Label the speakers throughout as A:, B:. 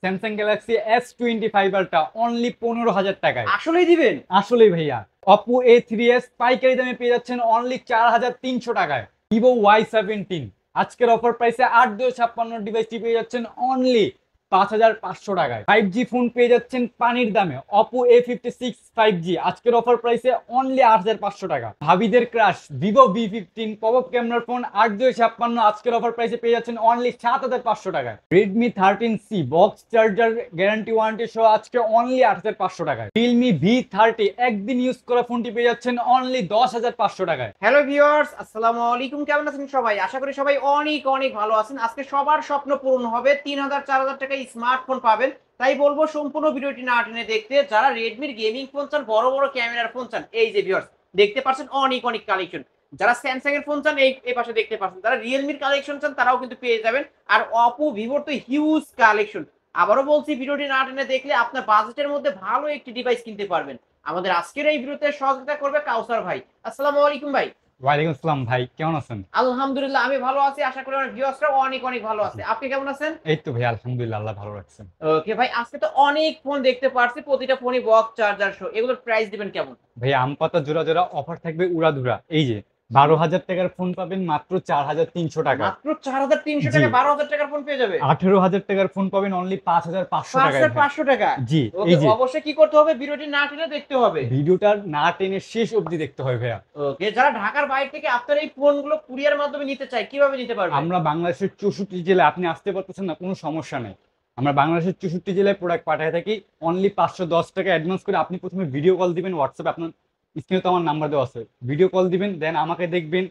A: Samsung Galaxy S25 ultra only 15,000 টাকায়।
B: আসলেই দিবেন?
A: আসলেই ভাইয়া। Oppo A3s পাইকারি দামে পেয়ে যাচ্ছেন অনলি 4,300 টাকায়। Vivo Y17 আজকের অফার প্রাইসে 8/256 ডিভাইসটি পেয়ে যাচ্ছেন অনলি 5,500 টাকায়। 5G ফোন পেয়ে যাচ্ছেন পানির দামে। Oppo A56 5G আজকের অফার প্রাইসে অনলি 8,500 টাকা। ভাবিদের crush Vivo V15 pop up ক্যামেরার ফোন 8/256 আজকের অফার প্রাইসে পেয়ে যাচ্ছেন অনলি 7,500 টাকায়। Redmi 13C box charger guarantee warranty সহ আজকে অনলি 8,500 টাকায়। Realme V30 একদিন ইউজ করা ফোনটি পেয়ে যাচ্ছেন অনলি 10,500 টাকায়।
B: হ্যালো ভিউয়ার্স, আসসালামু আলাইকুম। কেমন আছেন সবাই? আশা করি সবাই অনেক অনেক ভালো আছেন। আজকে সবার স্বপ্ন পূরণ হবে, 3,000 4,000 টাকায় স্মার্টফোন পাবেন। তাই বলবো সম্পূর্ণ ভিডিওটি না টেনে দেখতে। যারা রেডমির গেমিং ফোন চান, বড় বড় ক্যামেরার ফোন চান, এই যে ভিউয়ার্স দেখতে পাচ্ছেন অনেক অনেক কালেকশন। যারা স্যামসাং এর ফোন চান, এই পাশে দেখতে পাচ্ছেন। যারা রিয়েলমির কালেকশন চান তারাও কিন্তু পেয়ে যাবেন। আর অপো ভিভোর তো হিউজ কালেকশন। আবারও বলছি, ভিডিওটি না টেনে দেখলে আপনার বাজেটের মধ্যে ভালো একটি ডিভাইস কিনতে পারবেন। আমাদের আজকের এই ভিডিওতে সহযোগিতা করবে কাউসার ভাই। আসসালামু আলাইকুম ভাই।
A: ওয়ালাইকুম আসসালাম ভাই, কেমন আছেন?
B: আলহামদুলিল্লাহ আমি ভালো আছি। আশা করি আমার ভিউয়ার্সরাও অনেক অনেক ভালো আছে। আপনি কেমন আছেন?
A: এই তো ভাই আলহামদুলিল্লাহ, আল্লাহ ভালো রাখছেন।
B: ওকে ভাই, আজকে তো অনেক ফোন দেখতে পারছি, প্রতিটা ফোনই বক্স চার্জার সহ। এগুলোর প্রাইস দিবেন কেমন?
A: ভাই আম পাতা জোড়া জোড়া অফার থাকবে উড়াধুরা। এই যে 12,000 টাকার ফোন পাবেন মাত্র 4,300 টাকায়।
B: মাত্র 4,300
A: জি।
B: টাকা 12,000 টাকার ফোন পেয়ে যাবে?
A: 18,000 টাকার ফোন পাবেন অনলি 5,500 টাকায় ভাই।
B: 5,500 টাকা?
A: জি।
B: ওকে,
A: এই যে
B: অবশ্যই কি করতে হবে? ভিডিওটি না টেনে দেখতে হবে।
A: ভিডিওটা না টেনে শেষ অবধি দেখতে হয় ভাইয়া।
B: ওকে, যারা ঢাকার বাইরে থেকে আপনার এই ফোনগুলো কুরিয়ার মাধ্যমে নিতে চায়, কিভাবে নিতে পারবে?
A: আমরা বাংলাদেশের 64 জেলায়, আপনি আসতে পারতেছেন না, কোনো সমস্যা নেই। আমরা বাংলাদেশের 64 জেলায় প্রোডাক্ট পাঠায় থাকি। অনলি 510 টাকা অ্যাডভান্স করে আপনি প্রথমে ভিডিও কল দিবেন হোয়াটসঅ্যাপে, আপনার স্ক্রিনে তো আমার নাম্বার দেওয়া আছে। ভিডিও কল দিবেন, দেন আমাকে দেখবেন,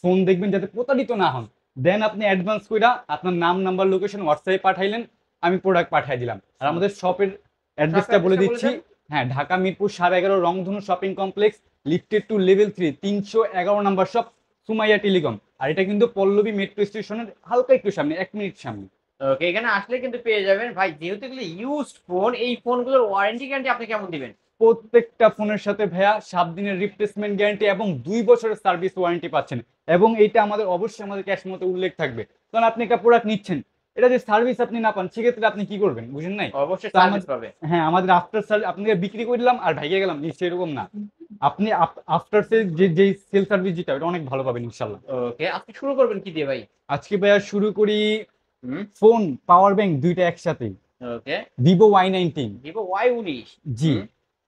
A: ফোন দেখবেন যাতে প্রতারিত না হন। দেন আপনি অ্যাডভান্স কইরা আপনার নাম, নাম্বার, লোকেশন হোয়াটসঅ্যাপে পাঠাইলেন, আমি প্রোডাক্ট পাঠিয়ে দিলাম। আর আমাদের শপের অ্যাড্রেসটা বলে দিচ্ছি। হ্যাঁ, ঢাকা মিরপুর 11.5 রংধনু shopping complex, lifted to level 3, 311 number shop, Sumaiya telecom. আর এটা কিন্তু পল্লবী মেট্রো স্টেশনের হালকা একটু সামনে, 1 মিনিট সামনে।
B: ওকে, এখানে আসলে কিন্তু পেয়ে যাবেন ভাই। যেহেতু এগুলো ইউজড ফোন, এই ফোনগুলোর ওয়ারেন্টি গ্যারান্টি আপনি কেমন দিবেন?
A: প্রত্যেকটা ফোনের সাথে ভাইয়া 7 দিনের রিপ্লেসমেন্ট গ্যারান্টি এবং 2 বছরের সার্ভিস ওয়ারেন্টি পাচ্ছেন। এবং এইটা আমাদের অবশ্যই আমাদের ক্যাশ মতো উল্লেখ থাকবে। কারণ আপনি একটা প্রোডাক্ট নিচ্ছেন, এটা যে সার্ভিস আপনি না পান, সেক্ষেত্রে আপনি কি করবেন বুঝেন নাই?
B: অবশ্যই
A: তো
B: সার্ভিস পাবে।
A: হ্যাঁ, আমাদের আফটার সার্ভিস আপনাকে বিক্রি করে দিলাম আর ভাইগে গেলাম, নিশ্চয়ই এরকম না। আপনি আফটার সেল যে সেল সার্ভিস যেটা, ওটা অনেক ভালো পাবেন ইনশাল্লাহ।
B: ওকে, আজকে শুরু করবেন কি দিয়ে ভাই?
A: আজকে ভাইয়া শুরু করি
B: হুম।
A: ফোন, পাওয়ার ব্যাংক দুইটা একসাথে।
B: ওকে,
A: ভিভো Y19।
B: Vivo Y19।
A: জি।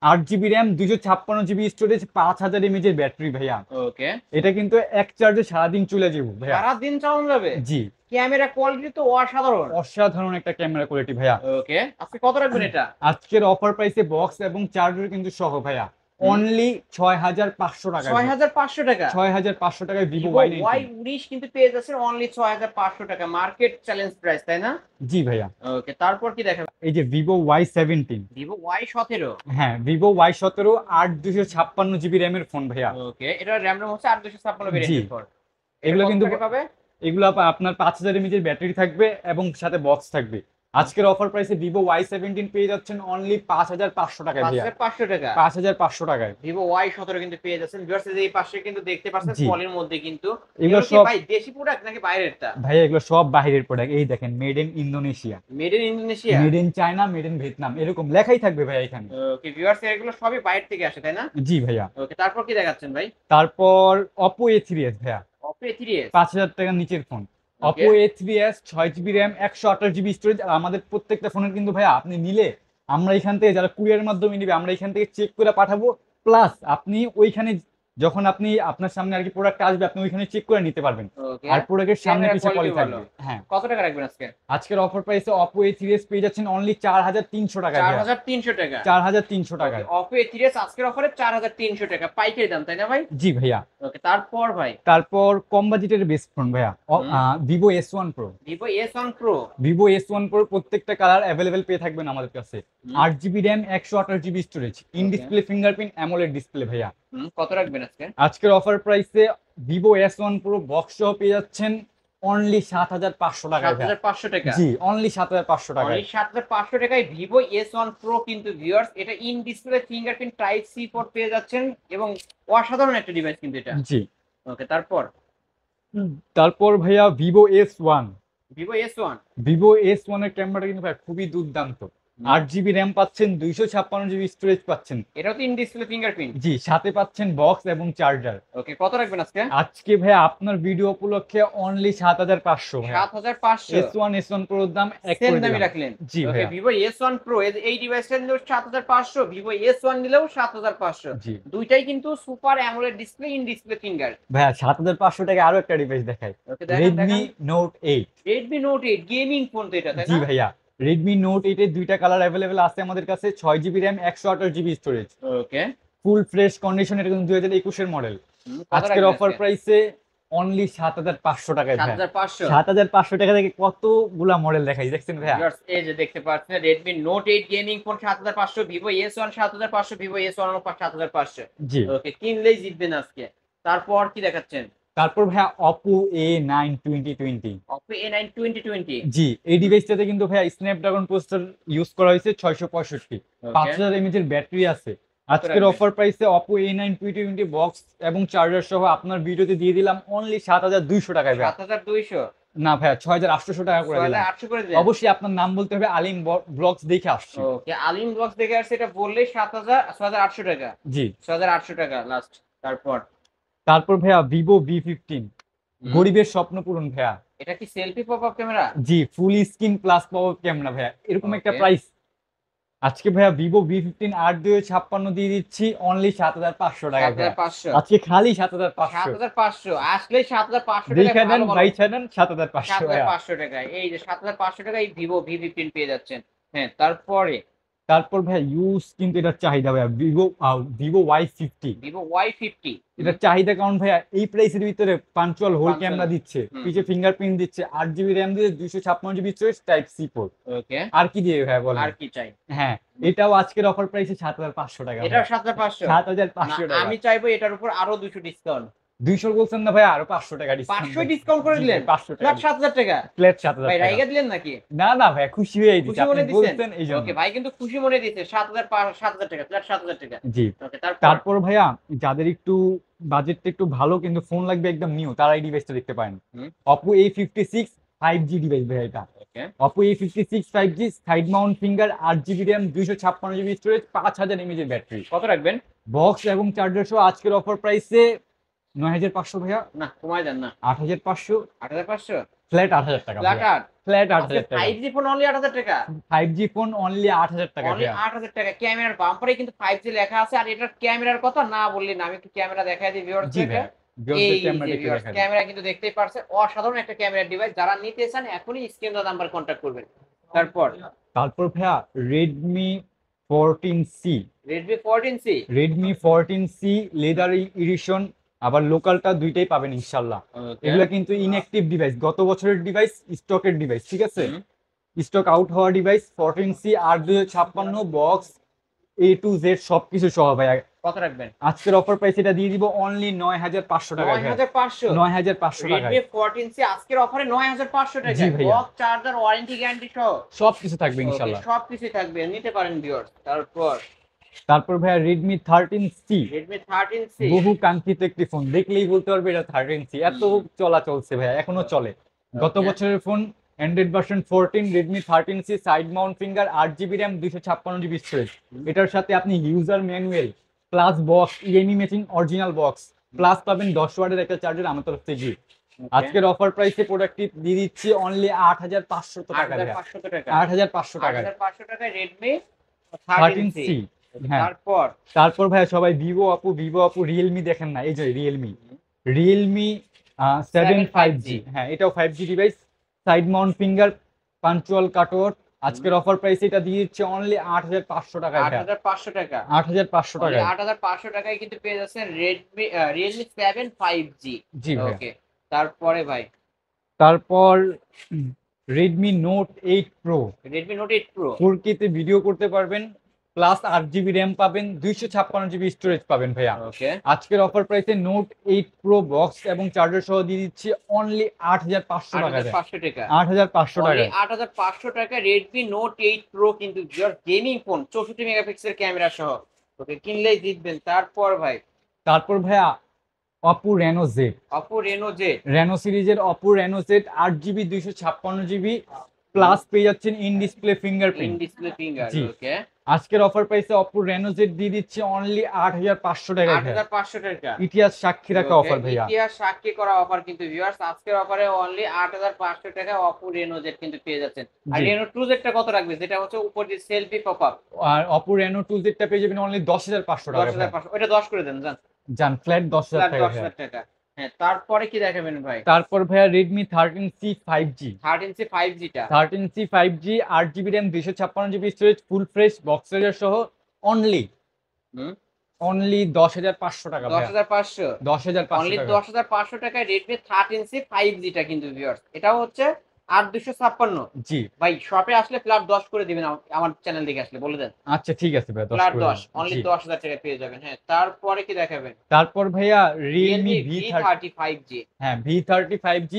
A: 8 GB RAM, 256 GB storage, 5,000 mAh এর ব্যাটারি ভাইয়া।
B: ওকে,
A: এটা কিন্তু এক চার্জে সারাদিন চলে যাবো ভাইয়া।
B: সারাদিন চালানো যাবে?
A: জি।
B: ক্যামেরা কোয়ালিটি তো অসাধারণ।
A: অসাধারণ একটা ক্যামেরা কোয়ালিটি ভাইয়া।
B: ওকে, আজকে কত রাখবেন এটা?
A: আজকের অফার প্রাইসে বক্স এবং চার্জার কিন্তু সহ ভাইয়া অনলি 6,500 টাকায়।
B: 6,500 টাকা?
A: 6,500 টাকায় ভিভো
B: ভিভো
A: Y19।
B: Y19 কিন্তু পেয়ে যাচ্ছেন অনলি 6,500 টাকা। মার্কেট চ্যালেঞ্জ প্রাইস, তাই না?
A: জি ভাইয়া।
B: ওকে, তারপর কি দেখাবেন?
A: এই যে ভিভো Y17।
B: Vivo Y17।
A: হ্যাঁ, ভিভো Y17 8/256 জিবি র্যামের ফোন ভাইয়া।
B: ওকে, এটা র্যাম রোম হচ্ছে 8/256
A: জি।
B: ভেরিয়েন্টের ফোন।
A: এগুলো কিন্তু
B: পাবে?
A: এগুলো আপনার 5,000 mAh এর ব্যাটারি থাকবে এবং সাথে বক্স থাকবে। আজকের অফার প্রাইসে ভিভো Y17 পেয়ে যাচ্ছেন অনলি 5,500 টাকায় ভাইয়া।
B: 5,500 টাকা?
A: 5,500 টাকায়
B: ভিভো Y17 কিন্তু পেয়ে যাচ্ছেন। ভিউয়ার্স, এই পাশে কিন্তু দেখতে পাচ্ছেন
A: জি।
B: পলির মধ্যে কিন্তু
A: এগুলো
B: এগুলো কি
A: সব
B: ভাই দেশি প্রোডাক্ট নাকি বাইরেরটা?
A: ভাইয়া, এগুলো সব বাইরের প্রোডাক্ট। এই দেখেন, made in Indonesia,
B: made in Indonesia?
A: Made in China, made in Vietnam, এরকম লেখাই থাকবে ভাইয়া এখানে।
B: ওকে ভিউয়ার্স, এগুলো সবই বাইরে থেকে আসে, তাই না?
A: জি ভাইয়া।
B: ওকে, তারপর কি দেখাচ্ছেন ভাই?
A: তারপর Oppo A3s ভাইয়া,
B: Oppo A3s।
A: 5,000 টাকার নিচের phone.
B: Okay,
A: Oppo A3s 6 GB RAM, 128 GB storage. আর আমাদের প্রত্যেকটা ফোনের কিন্তু ভাইয়া আপনি নিলে, আমরা এখান থেকে যারা কুরিয়ারের মাধ্যমে নিবে, আমরা এখান থেকে চেক করে পাঠাবো। প্লাস আপনি ওইখানে যখন আপনি আপনার সামনে আর কি প্রোডাক্ট আসবে, আপনি ওইখানে চেক করে নিতে পারবেন।
B: ওকে,
A: আর প্রোডাক্টের সামনে
B: ক্যামেরা
A: পিছে
B: কোয়ালিটি
A: পলি
B: ভালো।
A: থাকবে। হ্যাঁ।
B: কত টাকা রাখবেন আজকে?
A: আজকের অফার প্রাইসে Oppo A3s পেয়ে যাচ্ছেন অনলি 4,300 টাকায় ভাইয়া।
B: 4,300 টাকা?
A: 4,300 টাকায়।
B: Oppo A3s আজকের অফারে 4,300 টাকা পাইকারি দাম, তাই না ভাই?
A: জি ভাইয়া।
B: ওকে, তারপর ভাই?
A: তারপর কম বাজেটের বেস্ট ফোন ভাইয়া, Vivo S1 Pro।
B: Vivo S1 Pro।
A: Vivo S1 Pro প্রত্যেকটা কালার অ্যাভেলেবেল পেয়ে থাকবেন আমাদের কাছে। 8 GB RAM, 128 GB storage, in display fingerprint AMOLED display ভাইয়া।
B: কত রাখবেন আজকে?
A: আজকের অফার প্রাইসে ভিভো S1 Pro বক্স সহ পেয়ে যাচ্ছেন অনলি 7,500 টাকায় ভাইয়া।
B: 7,500 টাকা?
A: জি, অনলি 7,500 টাকায়।
B: অনলি 7,500 টাকায় ভিভো S1 Pro কিন্তু ভিউয়ার্স, এটা in display fingerprint type C port পেয়ে যাচ্ছেন এবং অসাধারণ একটা ডিভাইস কিন্তু এটা।
A: জি।
B: ওকে, তারপর?
A: তারপর ভাইয়া Vivo S1।
B: Vivo S1।
A: Vivo S1 এর ক্যামেরাটা কিন্তু ভাই খুবই দুর্দান্ত। 8 জিবি র্যাম পাচ্ছেন, 256 জিবি স্টোরেজ পাচ্ছেন।
B: এটাও তো ইন ডিসপ্লে ফিঙ্গারপ্রিন্ট।
A: জি, সাথে পাচ্ছেন বক্স এবং চার্জার।
B: ওকে, কত রাখবেন আজকে?
A: আজকে ভাই আপনার ভিডিও উপলক্ষে অনলি 7500 ভাই।
B: 7500।
A: S1 Pro দাম এক
B: সেম
A: করে
B: দামই
A: দিলাম।
B: রাখলেন।
A: জি
B: ওকে,
A: ভাইয়া।
B: ভিভো S1 Pro এই ডিভাইসটা নিলেও 7500, ভিভো S1 নিলেও 7500।
A: জি
B: দুইটাই কিন্তু super AMOLED display, in display finger.
A: ভাইয়া, 7500 টাকা আরো একটা ডিভাইস দেখাই।
B: ওকে, দেখেন
A: রেডমি
B: দেখেন।
A: Note 8।
B: Redmi Note 8 gaming phone তো এটা, তাই
A: জি
B: না?
A: ভাইয়া, রেডমি নোট 8 এর দুইটা কালার অ্যাভেলেবেল আছে আমাদের কাছে। 6 জিবি র্যাম, 128 জিবি স্টোরেজ।
B: ওকে,
A: ফুল ফ্রেশ কন্ডিশন, এটা কিন্তু 2021 এর মডেল।
B: কত
A: আজকের
B: রাখবেন
A: অফার
B: আজকে?
A: প্রাইসে অনলি 7500 টাকায় ভাইয়া।
B: 7500।
A: 7500 টাকা থেকে কতগুলা মডেল দেখাই, দেখছেন ভাইয়া।
B: ভিউয়ার্স, এই যে দেখতে পাচ্ছেন Redmi Note 8 gaming phone 7500, Vivo S1 7500, Vivo S1 7500।
A: জি।
B: ওকে, কিনলেই জিতবেন আজকে। তারপর কি দেখাচ্ছেন?
A: তারপর ভাইয়া Oppo A9 2020।
B: Oppo A9 2020।
A: জি, এই ডিভাইসটাতে কিন্তু ভাইয়া স্ন্যাপড্রাগন প্রসেসর ইউজ করা হয়েছে 665।
B: ওকে,
A: 5000 mAh এর ব্যাটারি আছে। আজকের
B: রাখবেন?
A: অফার প্রাইসে Oppo A9 2020 বক্স এবং চার্জার সহ আপনার ভিডিওতে দিয়ে দিলাম অনলি 7200 টাকায় ভাইয়া।
B: 7200।
A: না ভাইয়া, 6800 টাকা করে দিলাম।
B: 6800 করে দিলেন।
A: অবশ্যই আপনার নাম বলতে হবে, আলিম ব্লগস দেখে আসছি।
B: ওকে, আলিম বক্স দেখে আসছে, এটা বললেই 6800 টাকা।
A: জি।
B: 6800 টাকা লাস্ট।
A: তারপর ভাইয়া ভিভো V15, গরিবের স্বপ্ন পূরণ ভাইয়া।
B: এটা কি সেলফি পপ আপ ক্যামেরা?
A: জি, ফুল স্ক্রিন প্লাস পাওয়ার ক্যামেরা ভাইয়া, এরকম একটা
B: Okay.
A: প্রাইস। আজকে ভাইয়া ভিভো V15 8/256 দিয়ে দিচ্ছি অনলি 7500 টাকা ভাইয়া।
B: 7500।
A: আজকে খালি 7500।
B: 7500 আসলেই 7500
A: দেখে
B: টাকা।
A: নেন,
B: ভালো ভালো
A: বাইচা নেন 7500 ভাইয়া।
B: 7500 টাকায় এই যে 7500 টাকায় ভিভো V15 পেয়ে যাচ্ছেন। হ্যাঁ, তারপরে
A: তারপর ভাইয়া ইউজ কিন্তু এটার চাহিদা ভাইয়া, ভিভো Y50।
B: Vivo Y50।
A: এটার চাহিদা কারণ ভাইয়া এই প্রাইসের ভিতরে পাঞ্চুয়াল হোল
B: Punctual,
A: ক্যামেরা দিচ্ছে,
B: হুম।
A: পিছে ফিঙ্গারপ্রিন্ট দিচ্ছে, 8 জিবি র্যাম দিয়ে 256 GB storage, type C port.
B: Okay,
A: আর কি দিয়ে ভাইয়া বলেন?
B: আর কি চাই?
A: হ্যাঁ, এটাও আজকের অফার প্রাইসে 7500 টাকা
B: এটাও
A: ভাইয়া।
B: 7500।
A: 7500 টাকা।
B: আমি চাইবো এটার উপর আরো 200 ডিসকাউন্ট।
A: 200 বলছেন না ভাইয়া, আরো 500 টাকা ডিসকাউন্ট।
B: 500 ডিসকাউন্ট করে দিলেন।
A: 500 টাকা।
B: ফ্ল্যাট 7000 টাকা।
A: প্লেট 7000
B: ভাই
A: টাকা।
B: রাইগা দিলেন নাকি?
A: না না ভাইয়া, খুশি হয়ে দিচ্ছি,
B: খুশি মনে
A: আপনি
B: দিছেন?
A: বলছেন এই জন্য।
B: ওকে, ভাই কিন্তু খুশি মনে দিছে। 7000 টাকা, ফ্ল্যাট 7000 টাকা।
A: জি।
B: ওকে,
A: তারপর ভাইয়া যাদের একটু বাজেটটা একটু ভালো কিন্তু ফোন লাগবে একদম নিউ, তারা এই ডিভাইসটা দেখতে পারেন।
B: হুম।
A: Oppo A56 5G ডিভাইস ভাইয়া এটা।
B: ওকে,
A: Oppo A56 5G, side mount finger, 8 GB RAM, 256 GB storage, 5000 mAh এর ব্যাটারি।
B: কত রাখবেন?
A: বক্স এবং চার্জার সহ আজকের অফার প্রাইসে 9500 ভাইয়া।
B: না, কমায় দেন না।
A: 8500।
B: 8500।
A: ফ্ল্যাট 8000 টাকা
B: ফ্ল্যাট
A: ভাইয়া।
B: 8।
A: ফ্ল্যাট 8000 টাকা।
B: 5G ফোন অনলি 8000 টাকা।
A: 5G ফোন অনলি 8000 টাকা
B: অনলি
A: ভাইয়া।
B: 8000 টাকা। ক্যামেরার বাম্পারে কিন্তু 5G লেখা আছে, আর এটার ক্যামেরার কথা না বললি না। আমি একটু ক্যামেরা দেখাই দিই ভিউয়ার্স
A: জি
B: কে।
A: ভাইয়া,
B: এই
A: ভিউয়ারদের ক্যামেরা
B: যে
A: দেখে
B: ভিউয়ার্স,
A: দেখা যায়।
B: ক্যামেরা কিন্তু দেখতেই পারছেন, অসাধারণ একটা ক্যামেরা ডিভাইস। যারা নিতে চান এখনই স্ক্রিন দেওয়া নাম্বার কন্টাক্ট করবেন।
A: তারপর ভাইয়া Redmi 14C।
B: Redmi 14C।
A: Redmi 14C leather addition, আবার লোকালটা দুইটাই পাবেন ইনশাল্লাহ।
B: ওকে,
A: এগুলা কিন্তু ইনঅ্যাক্টিভ ডিভাইস, গত বছরের ডিভাইস, স্টকের ডিভাইস, ঠিক আছে?
B: হুম।
A: স্টক আউট হওয়া device. 14C 8/256 box A to Z সবকিছু সহ ভাইয়া।
B: কত রাখবেন?
A: আজকের অফার প্রাইস এটা দিয়ে দিব অনলি 9500 টাকা ভাইয়া।
B: 9500।
A: 9500 টাকা।
B: Redmi 14C আজকের অফারে 9500 টাকা।
A: জি ভাইয়া।
B: বক্স, চার্জার, ওয়ারেন্টি গ্যারান্টি সহ
A: সবকিছু থাকবে ইনশাল্লাহ।
B: সবকিছু থাকবে, নিতে পারেন ভিউয়ার্স।
A: তারপর ভাইয়া Redmi 13C।
B: Redmi 13C।
A: বহু কাঙ্ক্ষিত একটি ফোন, দেখলেই বলতে পারবে এটা 13C। এত চলা চলছে ভাইয়া, এখনো চলে। গত
B: Okay.
A: বছরের phone, Android version 14, Redmi 13C, side mount finger, 8 GB RAM, 256 GB storage. এটার সাথে আপনি user manual plus box, EME matching original box plus পাবেন 10 ওয়াটের একটা চার্জার আমার তরফ থেকে।
B: Okay.
A: আজকের অফার প্রাইসে প্রোডাক্টটি দিয়ে দিচ্ছি অনলি 8500 টাকা ভাইয়া।
B: 8500 টাকা।
A: 8500 টাকা।
B: 8500 টাকায় Redmi
A: 13C।
B: 13C।
A: হ্যাঁ। তারপর ভাইয়া সবাই ভিভো আপু রিয়েলমি দেখেন না, এই যে রিয়েলমি 7 5G। হ্যাঁ, এটাও 5G device, side mount finger, punctual cutwork. আজকের অফার প্রাইস এটা দিয়ে দিচ্ছে অনলি 8500 টাকা ভাইয়া।
B: 8500 টাকা।
A: 8500 টাকা।
B: 8500 টাকায় কিন্তু পেয়ে যাচ্ছেন Realme 7 5G।
A: জি ভাইয়া।
B: ওকে, তারপরে ভাই
A: তারপর Redmi Note 8 Pro।
B: Redmi Note 8 Pro।
A: 4K তে ভিডিও করতে পারবেন, প্লাস 8 জিবি র্যাম পাবেন, 256 জিবি স্টোরেজ পাবেন ভাইয়া।
B: ওকে,
A: আজকের অফার প্রাইসে Note 8 Pro বক্স এবং চার্জার সহ দিয়ে দিচ্ছি অনলি 8500 টাকা।
B: 8500 টাকা।
A: 8500 টাকা।
B: 8500 টাকা Redmi Note 8 Pro কিন্তু গেমিং ফোন, 64 মেগাপিক্সেল ক্যামেরা সহ। ওকে, কিনলেই জিতবেন। তারপর ভাই
A: তারপর ভাইয়া Oppo Reno Z,
B: Oppo Reno Z
A: Reno সিরিজের Oppo Reno Z 8GB 256GB plus পেয়ে যাচ্ছেন in display
B: in
A: fingerprint.
B: Display finger.
A: জি,
B: ওকে,
A: আজকের অফার প্রাইসে Oppo Reno Z দিয়ে দিচ্ছে অনলি 8500 টাকায় ভাইয়া।
B: 8500 টাকা।
A: ইতিহাস সাক্ষী রাখা
B: ওকে,
A: অফার ভাইয়া।
B: ইতিহাস সাক্ষী করা অফার কিন্তু ভিউয়ার্স, আজকের অফারে অনলি 8500 টাকা Oppo Reno Z কিন্তু পেয়ে যাচ্ছেন। আর
A: জি,
B: Reno 2Z টা কত রাখবে, যেটা হচ্ছে উপর যে সেলফি পপআপ?
A: আর Oppo Reno 2Z টা পেয়ে যাবেন অনলি 10500 টাকা ভাইয়া।
B: 10500, ওটা 10 করে দেন জান,
A: জান ফ্ল্যাট 10000
B: ফ্ল্যাট
A: টাকা ভাইয়া।
B: 10000 টাকা। হ্যাঁ, তারপরে কি দেখাবেন ভাই?
A: তারপর ভাইয়া Redmi 13C 5G,
B: 13C 5G টা
A: 13C 5G 8GB RAM 256GB storage full fresh box charger সহ অনলি
B: হুম
A: অনলি 10500 টাকা ভাইয়া।
B: 10500,
A: 10500
B: অনলি
A: টাকা।
B: 10500 টাকায় Redmi 13C 5G টা কিন্তু ভিউয়ার্স, এটাও হচ্ছে 8256।
A: জি,
B: ভাই শপে আসলে ফ্ল্যাট 10 করে দিবেন, আমার চ্যানেল দিকে আসলে বলে দেন।
A: আচ্ছা ঠিক আছে ভাইয়া, 10
B: ফ্ল্যাট
A: করে
B: 10,
A: দিন।
B: অনলি
A: জি,
B: 10000 টাকায় পেয়ে যাবেন। হ্যাঁ, তারপরে কি দেখাবেন?
A: তারপর ভাইয়া Realme
B: Realme
A: V30,
B: V30 5G।
A: হ্যাঁ V30 5G,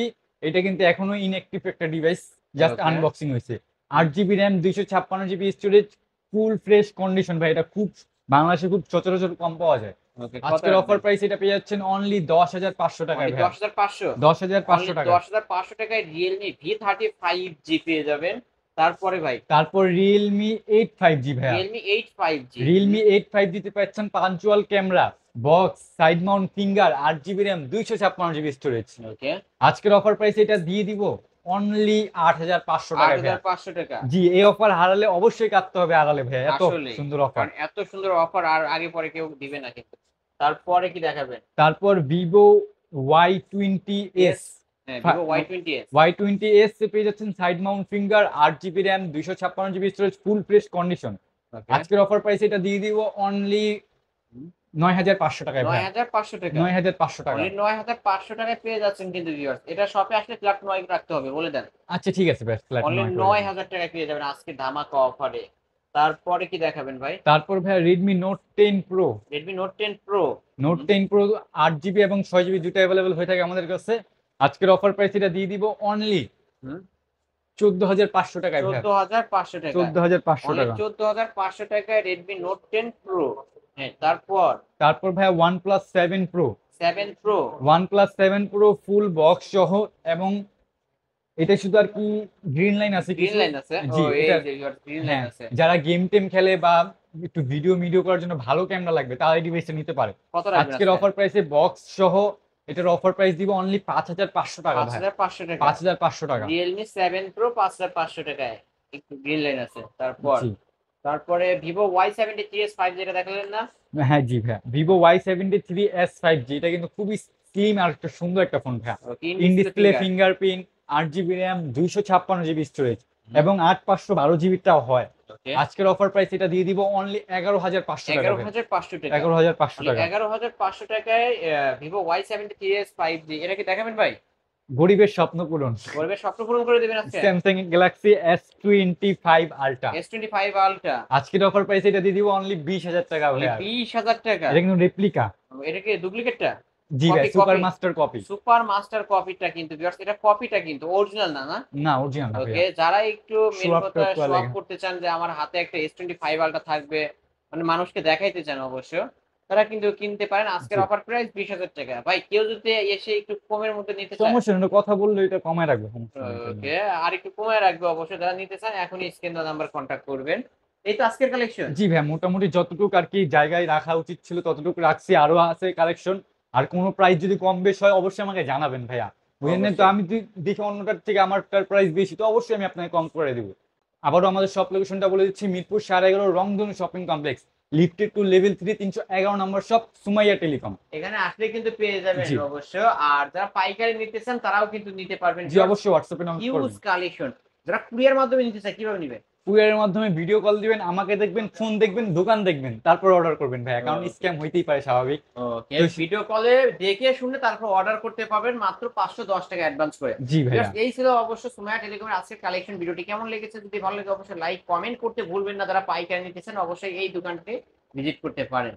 A: এটা কিন্তু এখনো ইনঅ্যাক্টিভ একটা ডিভাইস, জাস্ট
B: ওকে,
A: আনবক্সিং হয়েছে। 8GB RAM 256GB storage full fresh condition ভাই, এটা খুব বাংলাদেশে খুব সচরাচর কম পাওয়া যায়।
B: ওকে, কত
A: আজকের অফার
B: রাখবেন?
A: প্রাইস এটা পেয়ে যাচ্ছেন অনলি 10500 টাকায়
B: অনলি
A: ভাইয়া।
B: 10500,
A: 10500
B: অনলি
A: টাকা।
B: 10500 টাকায় Realme V30 5G পেয়ে যাবেন। তারপরে ভাই
A: তারপর Realme 8 5G ভাইয়া।
B: Realme 8 5G।
A: Realme 8 5G তে পাচ্ছেন punch hole camera, box, side mount finger, 8GB RAM 256GB storage.
B: Okay,
A: আজকের অফার প্রাইস এটা দিয়ে দিব অনলি 8500 টাকায় ভাইয়া।
B: 8500 টাকা।
A: জি, এই অফার হারালে অবশ্যই কাটতে হবে আড়ালে ভাইয়া, এত
B: আসলে
A: সুন্দর অফার।
B: কারণ এত সুন্দর অফার আর আগে পরে কেউ দিবে না কিন্তু। তারপরে কি দেখাবেন?
A: তারপর Vivo Y20s,
B: হ্যাঁ, Vivo Y20s।
A: Y20s এ পেয়ে যাচ্ছেন side mount finger, 8GB RAM 256GB storage full fresh condition.
B: Okay,
A: আজকের অফার প্রাইস এটা দিয়ে দিব অনলি 9500 টাকায় ভাইয়া।
B: 9500 টাকা।
A: 9500 টাকা।
B: অনলি 9500 টাকায় পেয়ে যাচ্ছেন কিন্তু ভিউয়ার্স। এটা শপে আসলে ফ্ল্যাট 9 রাখতে হবে, বলে দেন।
A: আচ্ছা ঠিক আছে ভাই, ফ্ল্যাট
B: অনলি
A: 9 করে দিন।
B: 9000 টাকায় পেয়ে যাবেন আজকে ধামাকা অফারে। তারপরে কি দেখাবেন ভাই?
A: তারপর ভাইয়া Redmi Note 10 Pro,
B: Redmi Note 10 Pro।
A: Note 10 Pro 8GB এবং 6GB দুটো अवेलेबल হয়ে থাকে আমাদের কাছে। আজকের অফার প্রাইস এটা দিয়ে দিব অনলি
B: হুম
A: 14500 টাকায় ভাইয়া।
B: 14500 টাকা।
A: 14500
B: অনলি
A: টাকা।
B: 14500 টাকায় Redmi Note 10 Pro। হ্যাঁ, তারপর
A: তারপর ভাইয়া OnePlus 7 Pro,
B: 7 Pro।
A: OnePlus 7 Pro full box সহ, এবং এটা শুধু আর কি গ্রিন লাইন আছে
B: গ্রিন
A: কিছু।
B: লাইন আছে। ও
A: জি,
B: এই
A: এটা
B: যে গ্রিন লাইন
A: হ্যাঁ,
B: আছে।
A: যারা গেম টেম খেলে বা একটু ভিডিও করার জন্য ভালো ক্যামেরা লাগবে তারা এই ডিভাইসটা নিতে পারে।
B: কত রাখবেন
A: আজকের
B: আজকে?
A: অফার প্রাইসে বক্স সহ এটার অফার প্রাইস দিব অনলি 5500 টাকা ভাই।
B: 5500 টাকা।
A: 5500 টাকা।
B: Realme 7 Pro 5500 টাকায় একটু গ্রিন লাইন আছে। তারপর
A: জি,
B: তারপরে Vivo Y73s 5 যেটা দেখালেন না?
A: হ্যাঁ জি ভাইয়া, Vivo Y73s 5G, এটা কিন্তু খুবই স্লিম আর একটা সুন্দর একটা ফোন ভাইয়া।
B: Okay,
A: in display fingerprint, 8GB RAM 256GB storage এবং 8512GB টাও হয়।
B: ওকে,
A: আজকের অফার প্রাইস এটা দিয়ে দিব অনলি 11500 টাকা ভাই।
B: 11500 টাকা।
A: 11500 টাকা।
B: 11500 টাকায় Vivo Y73s 5G, এটা কি দেখাবেন ভাই?
A: গরিবের স্বপ্ন পূরণ।
B: গরিবের স্বপ্ন পূরণ করে দিবেন আজকে।
A: Samsung Galaxy S25 ultra,
B: S25 Ultra।
A: আজকের অফার প্রাইস এটা দিয়ে দিব অনলি 20000 টাকা ভাইয়া।
B: 20000 টাকা।
A: এটা কিন্তু রেপ্লিকা।
B: এটা কি ডুপ্লিকেটটা?
A: জি ভাই,
B: Copy,
A: super
B: copy।
A: Master copy.
B: Super master কপিটা কিন্তু ভিউয়ার্স, এটা কপিটা কিন্তু অরিজিনাল না, না?
A: না, অরিজিনাল না
B: ওকে,
A: ভাইয়া।
B: যারা একটু মেন
A: Show off
B: কথা
A: করা
B: শো অফ
A: লাগে।
B: করতে চান যে আমার হাতে একটা S25 Ultra থাকবে, মানে মানুষকে দেখাইতে চান অবশ্য, তারা কিন্তু কিনতে পারেন। আজকের
A: জি।
B: অফার প্রাইস 20000 টাকা। ভাই কেউ যদি এসে একটু কমের মধ্যে নিতে চায়,
A: সমস্যা নেই, কথা বললে এটা কমায় রাখবো, সমস্যা নেই এটা
B: ওকে,
A: নিয়ে।
B: আর একটু কমায় রাখবে অবশ্যই। যারা নিতে চান এখনই স্ক্রিন দেওয়া নাম্বার কন্ট্যাক্ট করবেন। এই তো আজকের কালেকশন।
A: জি ভাইয়া, মোটামুটি যতটুকু আর কি জায়গায় রাখা উচিত ছিল ততটুকু রাখছি, আরো আছে কালেকশন। আর কোনো প্রাইস যদি কম বেশ হয় অবশ্যই আমাকে জানাবেন ভাইয়া, বুঝলেন তো।
B: অবশ্যই।
A: আমি দেখি অন্যটার থেকে আমারটার প্রাইস বেশি, তো অবশ্যই আমি আপনাকে কম করে দেবো। আবারও আমাদের শপ লোকেশনটা বলে দিচ্ছি, মিরপুর 11.5 রংধনু shopping complex, lifted to level 3, 311 নম্বর শপ, সুমাইয়া টেলিকম।
B: এখানে আসলে কিন্তু পেয়ে যাবেন
A: জি।
B: অবশ্য। আর যারা পাইকারি নিতে চান তারাও কিন্তু নিতে পারবেন।
A: জি অবশ্যই, হোয়াটসঅ্যাপে নক
B: হিউজ
A: করবেন।
B: কালেকশন। যারা কুরিয়ার মাধ্যমে নিতে চায় কিভাবে নিবে?
A: কুরিয়ারের মাধ্যমে ভিডিও কল দিবেন, আমাকে দেখবেন, ফোন দেখবেন, দোকান দেখবেন, তারপর অর্ডার করবেন ভাইয়া, কারণ
B: Okay.
A: স্ক্যাম হইতেই পারে, স্বাভাবিক।
B: ওকে,
A: তো
B: ভিডিও কলে দেখে শুনে তারপর অর্ডার করতে পারবেন মাত্র 510 টাকা অ্যাডভান্স করে।
A: জি ভাইয়া।
B: Just এই ছিল অবশ্য সুমাইয়া টেলিকমের আজকের কালেকশন। ভিডিওটি কেমন লেগেছে যদি ভালো লাগে অবশ্যই লাইক কমেন্ট করতে ভুলবেন না। যারা পাইকারি নিতেছেন অবশ্যই এই দোকানটি ভিজিট করতে পারেন।